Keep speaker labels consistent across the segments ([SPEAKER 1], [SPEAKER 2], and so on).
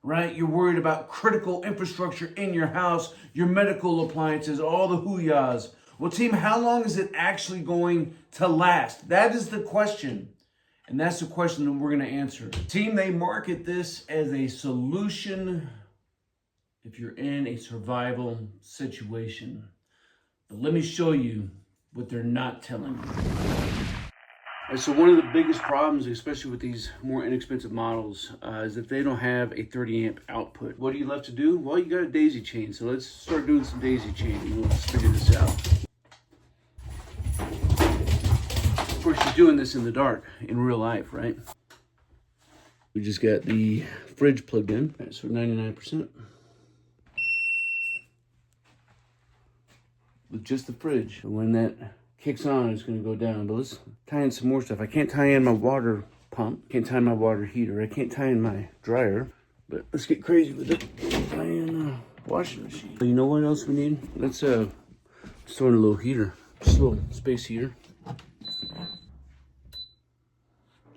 [SPEAKER 1] right? You're worried about critical infrastructure in your house, your medical appliances, all the hoo-yahs. Well, team, how long is it actually going to last? That is the question. And that's the question that we're going to answer. Team, they market this as a solution if you're in a survival situation. But let me show you what they're not telling you. And so one of the biggest problems, especially with these more inexpensive models, is that they don't have a 30 amp output. What are you left to do? Well, you got a daisy chain. So let's start doing some daisy chaining. Let's figure this out. Of course, you're doing this in the dark, in real life, right? We just got the fridge plugged in. All right, so 99%. With just the fridge. When that kicks on, it's going to go down. But let's tie in some more stuff. I can't tie in my water pump. Can't tie in my water heater. I can't tie in my dryer. But let's get crazy with it. Tie in the washing machine. You know what else we need? Let's throw in a little heater. Just a little space heater.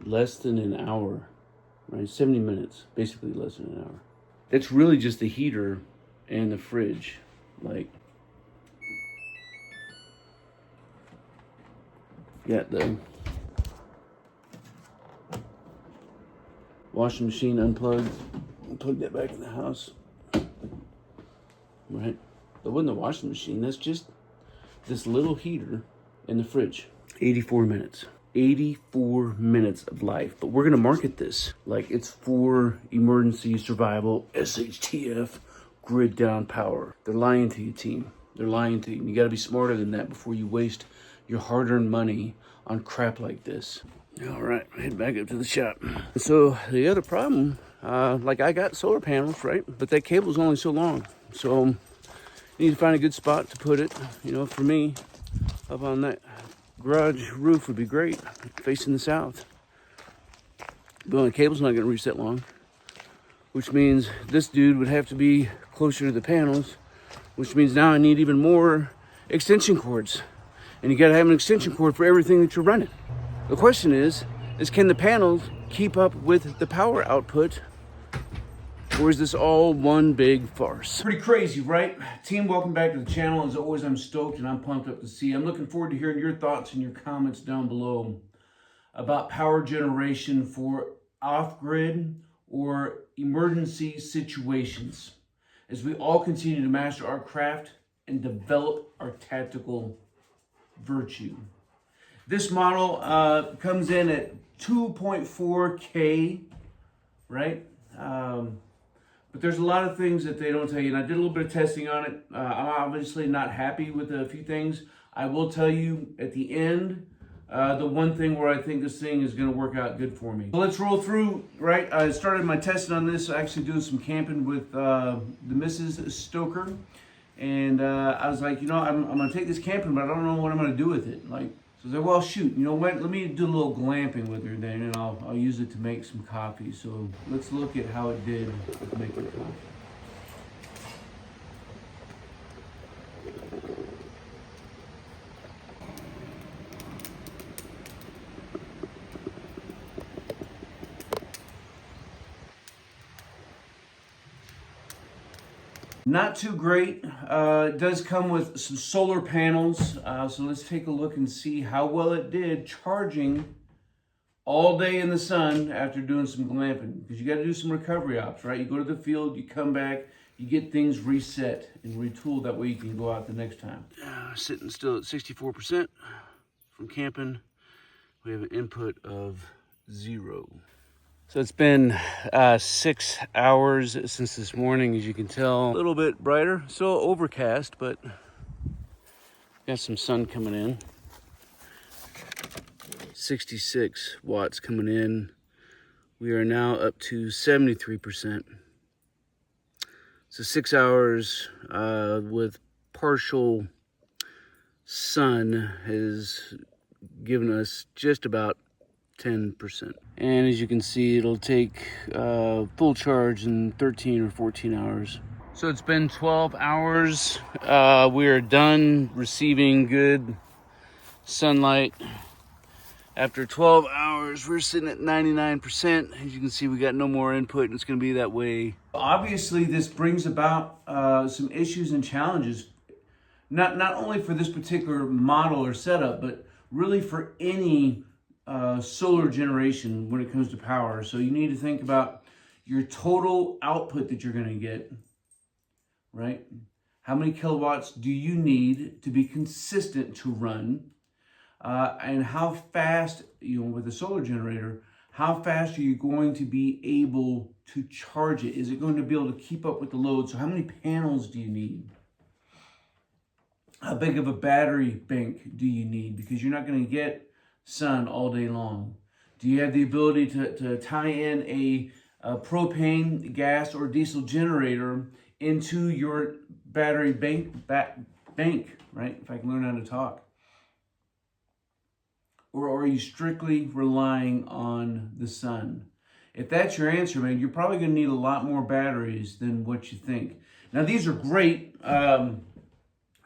[SPEAKER 1] Less than an hour, right? 70 minutes, basically less than an hour. It's really just the heater and the fridge. Like, got the washing machine unplugged. Plug that back in the house. Right? That wasn't the washing machine. That's just this little heater in the fridge. 84 minutes. 84 minutes of life. But we're going to market this like it's for emergency survival, SHTF, grid down power. They're lying to you, team. They're lying to you. You got to be smarter than that before you waste your hard-earned money on crap like this. All right, head back up to the shop. So the other problem, like I got solar panels, right? But that cable's only so long. So you need to find a good spot to put it. You know, for me, up on that garage roof would be great, facing the south. But the cable's not gonna reach that long, which means this dude would have to be closer to the panels, which means now I need even more extension cords. And you gotta have an extension cord for everything that you're running. The question is can the panels keep up with the power output, or is this all one big farce? Pretty crazy, right? Team, welcome back to the channel. As always, I'm stoked and I'm pumped up to see. I'm looking forward to hearing your thoughts and your comments down below about power generation for off-grid or emergency situations, as we all continue to master our craft and develop our tactical virtue. This model comes in at 2.4K, right? But there's a lot of things that they don't tell you, and I did a little bit of testing on it. I'm obviously not happy with a few things. I will tell you at the end, the one thing where I think this thing is going to work out good for me. So let's roll through, right? I started my testing on this, actually doing some camping with the Mrs. Stoker. And I was like, you know, I'm going to take this camping, but I don't know what I'm going to do with it. Like, so I was like, well, shoot, you know what? Let me do a little glamping with her then, and I'll use it to make some coffee. So let's look at how it did with making coffee. Not too great. It does come with some solar panels. So let's take a look and see how well it did charging all day in the sun after doing some glamping. Because you got to do some recovery ops, right? You go to the field, you come back, you get things reset and retooled. That way you can go out the next time. Sitting still at 64% from camping. We have an input of 0. So it's been 6 hours since this morning, as you can tell. A little bit brighter, still overcast, but got some sun coming in. 66 watts coming in. We are now up to 73%. So 6 hours with partial sun has given us just about 10%. And as you can see, it'll take full charge in 13 or 14 hours. So it's been 12 hours. We are done receiving good sunlight After 12 hours, we're sitting at 99%. As you can see, we got no more input, and it's going to be that way. Obviously, this brings about some issues and challenges, not only for this particular model or setup, but really for any solar generation when it comes to power. So you need to think about your total output that you're going to get, right? How many kilowatts do you need to be consistent to run? And how fast, with a solar generator, how fast are you going to be able to charge it? Is it going to be able to keep up with the load? So how many panels do you need? How big of a battery bank do you need? Because you're not going to get sun all day long. Do you have the ability to tie in a propane, gas, or diesel generator into your battery bank, right? If I can learn how to talk. Or are you strictly relying on the sun? If that's your answer, man, you're probably going to need a lot more batteries than what you think. Now, these are great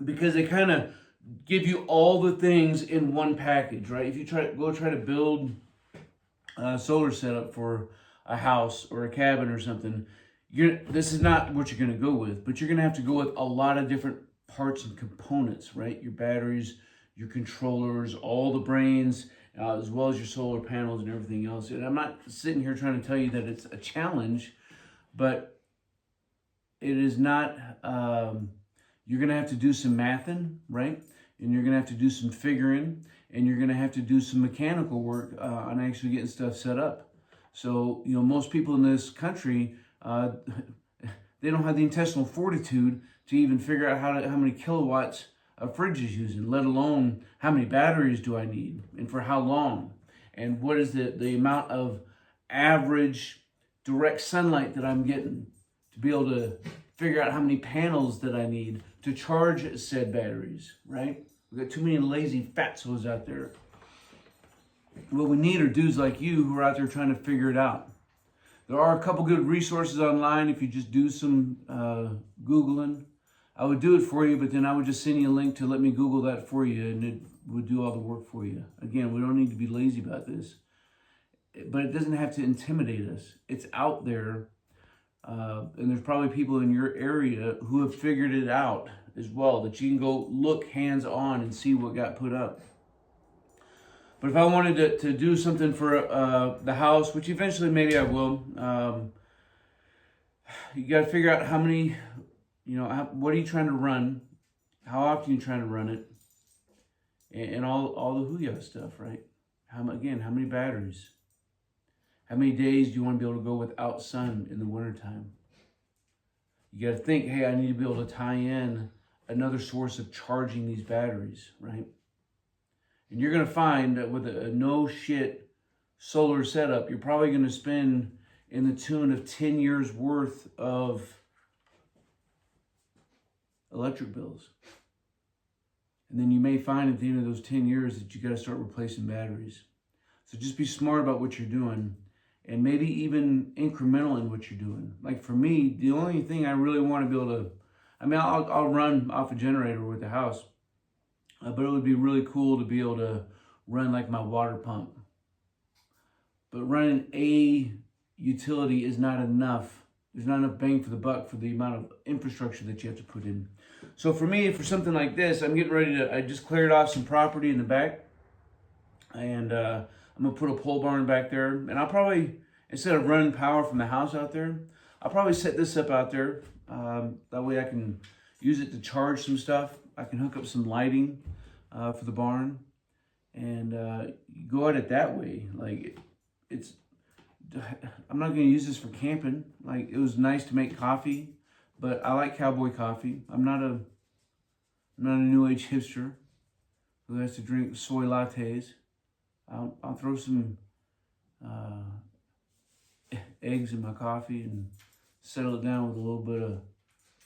[SPEAKER 1] because they kind of give you all the things in one package, right? If you try to build a solar setup for a house or a cabin or something, this is not what you're going to go with, but you're going to have to go with a lot of different parts and components, right? Your batteries, your controllers, all the brains, as well as your solar panels and everything else. And I'm not sitting here trying to tell you that it's a challenge, but it is not, you're going to have to do some mathing, right? And you're going to have to do some figuring, and you're going to have to do some mechanical work on actually getting stuff set up. So, most people in this country, they don't have the intestinal fortitude to even figure out how many kilowatts a fridge is using, let alone how many batteries do I need and for how long, and what is the amount of average direct sunlight that I'm getting to be able to figure out how many panels that I need to charge said batteries, right? We've got too many lazy fatzos out there. What we need are dudes like you who are out there trying to figure it out. There are a couple good resources online if you just do some Googling. I would do it for you, but then I would just send you a link to let me Google that for you, and it would do all the work for you. Again, we don't need to be lazy about this, but it doesn't have to intimidate us. It's out there, and there's probably people in your area who have figured it out as well, that you can go look hands-on and see what got put up. But if I wanted to do something for the house, which eventually maybe I will, you got to figure out how many, what are you trying to run, how often are you trying to run it, and all the hoo-yah stuff, right? How many batteries? How many days do you want to be able to go without sun in the wintertime? You got to think, hey, I need to be able to tie in another source of charging these batteries, right? And you're going to find that with a no-shit solar setup, you're probably going to spend in the tune of 10 years worth of electric bills. And then you may find at the end of those 10 years that you got to start replacing batteries. So just be smart about what you're doing, and maybe even incremental in what you're doing. Like for me, the only thing I really want to be able to, I'll run off a generator with the house, but it would be really cool to be able to run like my water pump. But running a utility is not enough. There's not enough bang for the buck for the amount of infrastructure that you have to put in. So for me, for something like this, I'm getting ready I just cleared off some property in the back, and I'm gonna put a pole barn back there. And I'll probably, instead of running power from the house out there, I'll probably set this up out there. That way I can use it to charge some stuff. I can hook up some lighting for the barn, and go at it that way. Like I'm not going to use this for camping. Like, it was nice to make coffee, but I like cowboy coffee. I'm not a new age hipster who has to drink soy lattes. I'll throw some eggs in my coffee and settle it down with a little bit of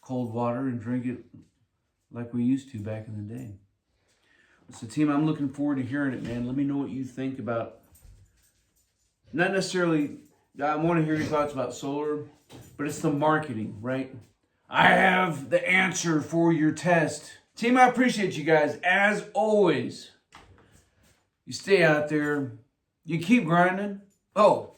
[SPEAKER 1] cold water and drink it like we used to back in the day. So team, I'm looking forward to hearing it, man. Let me know what you think about, not necessarily, I want to hear your thoughts about solar, but it's the marketing, right? I have the answer for your test. Team, I appreciate you guys, as always. You stay out there. You keep grinding. Oh,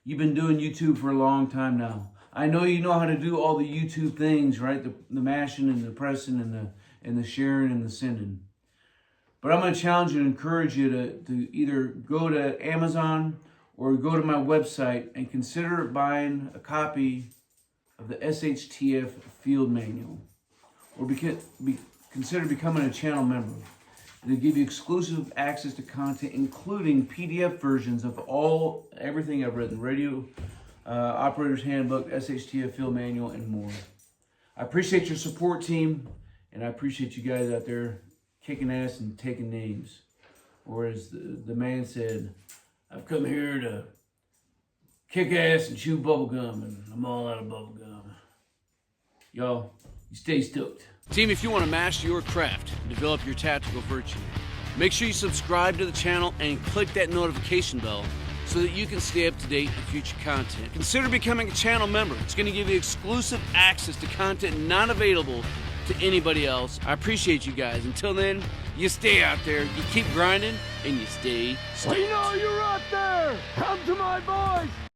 [SPEAKER 1] you've been doing YouTube for a long time now. I know you know how to do all the YouTube things, right? The mashing and the pressing and the sharing and the sending. But I'm going to challenge you and encourage you to either go to Amazon or go to my website and consider buying a copy of the SHTF Field Manual. Or consider becoming a channel member. It'll give you exclusive access to content, including PDF versions of everything I've written. Radio Operator's Handbook, SHTF Field Manual, and more. I appreciate your support, team, and I appreciate you guys out there kicking ass and taking names. Or as the man said, I've come here to kick ass and chew bubblegum, and I'm all out of bubblegum. Y'all, you stay stoked.
[SPEAKER 2] Team, if you want to master your craft and develop your tactical virtue, make sure you subscribe to the channel and click that notification bell so that you can stay up to date with future content. Consider becoming a channel member. It's going to give you exclusive access to content not available to anybody else. I appreciate you guys. Until then, you stay out there, you keep grinding, and you stay stoked.
[SPEAKER 3] We know you're out there! Come to my voice!